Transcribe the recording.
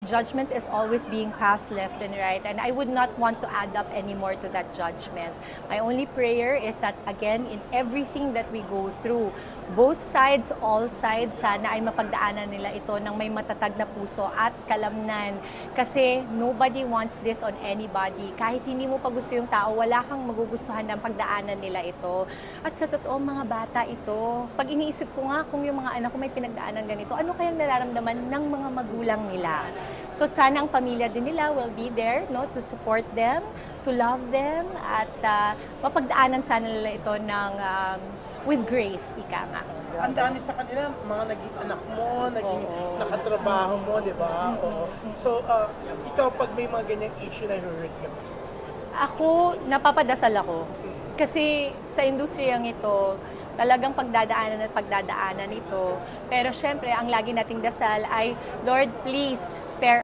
judgment is always being passed left and right, and I would not want to add up anymore to that judgment. My only prayer is that, again, in everything that we go through, both sides, all sides, sana ay mapagdaanan nila ito ng may matatag na puso at kalamnan. Kasi nobody wants this on anybody. Kahit hindi mo pa gusto yung tao, wala kang magugustuhan ng pagdaanan nila ito. At sa totoo, mga bata ito, pag iniisip ko nga kung yung mga anak ko may pinagdaanan ganito, ano kayang nararamdaman ng mga magulang nila? So sana ang pamilya din nila will be there, no, to support them, to love them, at mapagdaanan sana nila ito ng with grace, ika nga. Ang dami sa kanila, mga naging anak mo, naging nakatrabaho mo, di ba? So, ikaw pag may mga ganyang issue na hurt ka ba? Ako, napapadasal ako. Kasi sa industriyang ito, talagang pagdadaanan ito. Pero syempre, ang lagi nating dasal ay, Lord, please spare